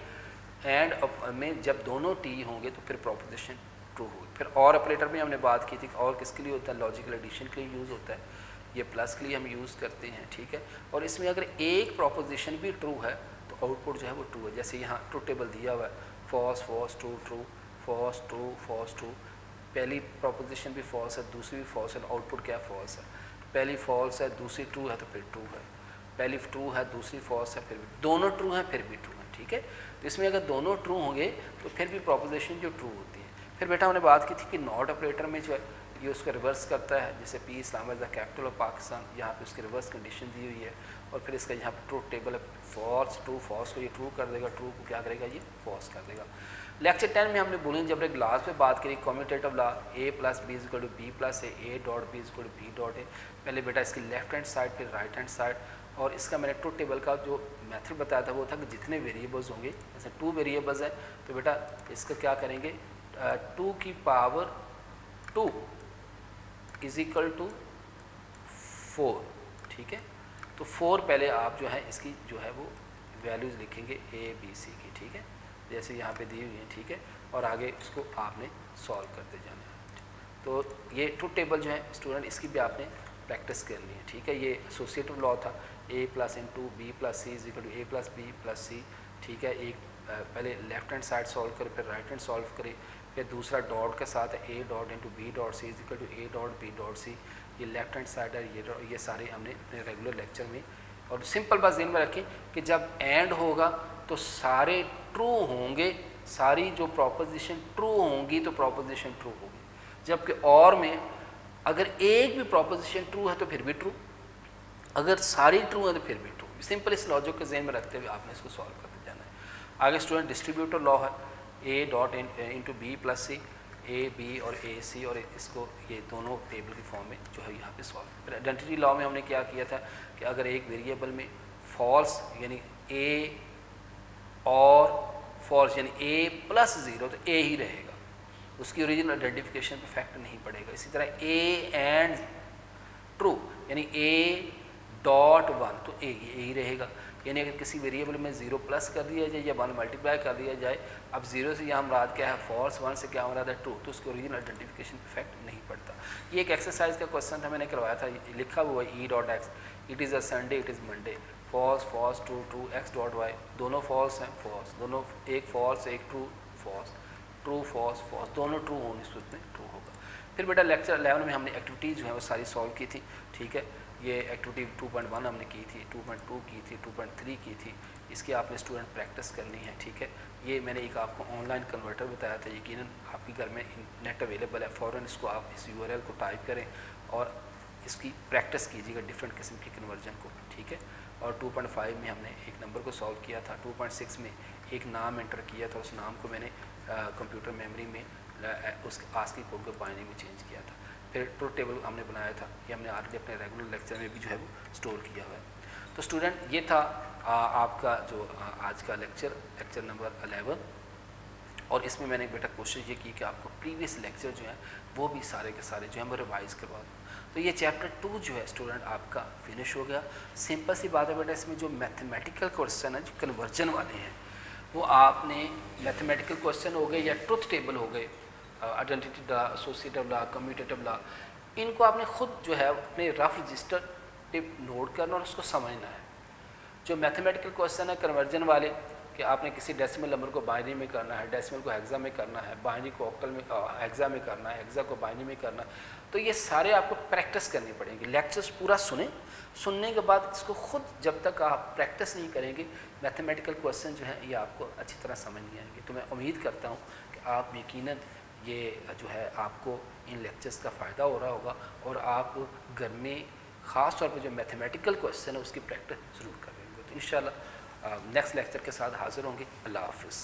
एंड में जब दोनों T होंगे तो फिर प्रोपोजिशन ट्रू होगी। फिर और ऑपरेटर में हमने बात की थी, और किसके लिए होता है, लॉजिकल एडिशन के लिए यूज़ होता है, ये प्लस के लिए हम यूज़ करते हैं, ठीक है। और इसमें अगर एक प्रोपोजिशन भी ट्रू है तो आउटपुट जो है वो ट्रू है। जैसे यहाँ ट्रू टेबल दिया हुआ है, false false true true false true false true, पहली प्रोपोजिशन भी फॉल्स है, दूसरी भी फॉल्स है, आउटपुट क्या फॉल्स है। पहली फॉल्स है, दूसरी ट्रू है तो फिर ट्रू है, पहली ट्रू है दूसरी फॉल्स है, फिर भी दोनों ट्रू हैं फिर भी ट्रू है, ठीक है। तो इसमें अगर दोनों ट्रू होंगे तो फिर भी प्रोपोजिशन जो ट्रू होती है। फिर बेटा हमने बात की थी कि नॉट ऑपरेटर में जो है ये उसका रिवर्स करता है, जैसे P Islamabad the capital of Pakistan, यहाँ पे उसकी रिवर्स कंडीशन दी हुई है। और फिर इसका यहाँ पे ट्रूथ टेबल है, फॉल्स ट्रू फॉल्स को ये ट्रू कर देगा, ट्रू को क्या करेगा, ये फॉल्स कर देगा। लेक्चर 10 में हमने बूलियन अलजेब्रिक लॉज पे बात करी, commutative law A + B = B + A dot B = B dot A। पहले बेटा इसकी लेफ्ट हैंड साइड फिर राइट हैंड साइड, और इसका मैंने ट्रूथ टेबल का जो मेथड बताया था वो था कि जितने वेरिएबल्स होंगे, जैसे 2 वेरिएबल्स हैं तो बेटा इसका क्या करेंगे, 2 की पावर 2 = 4, ठीक है। तो 4 पहले आप जो है इसकी जो है वो वैल्यूज़ लिखेंगे A B C की, ठीक है, जैसे यहाँ पे दी हुई है, ठीक है। और आगे इसको आपने सॉल्व करते जाना है। तो ये ट्रूथ टेबल जो है स्टूडेंट इसकी भी आपने प्रैक्टिस करनी है, ठीक है। ये एसोसिएटिव लॉ था, A + B + C = A + B + C, ठीक है। एक पहले लेफ्ट हैंड साइड सॉल्व करें फिर राइट हैंड सॉल्व करें, फिर दूसरा डॉट के साथ है A dot × B dot C = A dot B dot C, ये लेफ्ट हैंड साइड है, ये सारे हमने अपने रेगुलर लेक्चर में। और सिंपल बात ज़हन में रखें कि जब एंड होगा तो सारे ट्रू होंगे, सारी जो प्रोपोजिशन ट्रू होंगी तो प्रोपोजिशन ट्रू होगी, जबकि और में अगर एक भी प्रोपोजिशन ट्रू है तो फिर भी ट्रू, अगर सारी ट्रू है तो फिर भी ट्रू। सिंपल इस लॉजिक को ज़हन में रखते हुए आपने इसको सॉल्व करते जाना है। आगे स्टूडेंट डिस्ट्रीब्यूटर लॉ है, A dot × B + C, A B और A C, और इसको ये दोनों टेबल की फॉर्म में जो है यहाँ पे सॉल्व। फिर आइडेंटिटी लॉ में हमने क्या किया था कि अगर एक वेरिएबल में फॉल्स यानी A और फॉल्स यानी ए प्लस ज़ीरो, तो ए ही रहेगा, उसकी ओरिजिनल आइडेंटिफिकेशन पे इफेक्ट नहीं पड़ेगा। इसी तरह ए एंड ट्रू यानी ए डॉट वन, तो ए ही रहेगा। यानी अगर किसी वेरिएबल में ज़ीरो प्लस कर दिया जाए या वन मल्टीप्लाई कर दिया जाए, अब ज़ीरो से यहाँ मुराद क्या है फॉल्स, वन से क्या मुराद है ट्रू, तो उसके ओरिजिनल आइडेंटिफिकेशन पे इफेक्ट नहीं पड़ता। ये एक एक्सरसाइज का क्वेश्चन था, मैंने करवाया था, लिखा हुआ है E dot X, it is a Sunday, it is Monday, false false true true, X dot Y, दोनों फॉल्स हैं, फॉल्स दोनों, एक फॉल्स एक true, false true false false, दोनों ट्रू होने सूरत में ट्रू होगा। फिर बेटा लेक्चर 11 में हमने एक्टिविटीज़ जो है वो सारी सॉल्व की थी, ठीक है। ये एक्टिविटी 2.1 हमने की थी, 2.2 की थी, 2.3 की थी, इसकी आपने स्टूडेंट प्रैक्टिस करनी है, ठीक है। ये मैंने एक आपको ऑनलाइन कन्वर्टर बताया था, यकीनन आपके घर में नेट अवेलेबल है, फ़ौरन इसको आप इस URL को टाइप करें और इसकी प्रैक्टिस कीजिएगा डिफरेंट किस्म की कन्वर्जन को, ठीक है। और 2.5 में हमने एक नंबर को सॉल्व किया था, 2.6 में एक नाम एंटर किया था, उस नाम को मैंने कंप्यूटर मेमोरी में उस आस्की कोड को बाइनरी में चेंज किया था। फिर ट्रुथ टेबल हमने बनाया था, ये हमने ऑलरेडी अपने रेगुलर लेक्चर में भी जो है वो स्टोर किया हुआ है। तो स्टूडेंट ये था आपका जो आज का लेक्चर नंबर 11, और इसमें मैंने बेटा कोशिश ये की कि आपको प्रीवियस लेक्चर जो है वो भी सारे के सारे जो है वो रिवाइज़ करवा दूँ। तो ये चैप्टर 2 जो है स्टूडेंट आपका फिनिश हो गया। सिंपल सी बात है बेटा, इसमें जो मैथमेटिकल क्वेश्चन है जो कन्वर्जन वाले हैं वो आपने मैथमेटिकल क्वेश्चन हो गए या ट्रुथ टेबल हो गए, identity law, associative law, commutative law, इनको आपने खुद जो है अपने रफ रजिस्टर पे नोट करना और उसको समझना है। जो मैथमेटिकल क्वेश्चन है कन्वर्जन वाले कि आपने किसी डेसिमल नंबर को बाइनरी में करना है, डेसिमल को हेक्सा में करना है, बाइनरी को ऑक्टल में हेक्सा में करना है, हेक्सा को बाइनरी में करना है, तो ये सारे आपको प्रैक्टिस करनी पड़ेगी। लेक्चर्स पूरा सुनने के बाद इसको खुद जब तक आप प्रैक्टिस नहीं करेंगे मैथमेटिकल क्वेश्चन जो है ये आपको अच्छी तरह समझ नहीं आएंगे। तो मैं उम्मीद करता हूँ कि आप यकीनन ये जो है आपको इन लेक्चर्स का फ़ायदा हो रहा होगा और आप घर में ख़ास तौर पर जो मैथमेटिकल क्वेश्चन है उसकी प्रैक्टिस ज़रूर करेंगे। तो इंशाल्लाह नेक्स्ट लेक्चर के साथ हाज़िर होंगे। अल्लाह हाफ़िज़।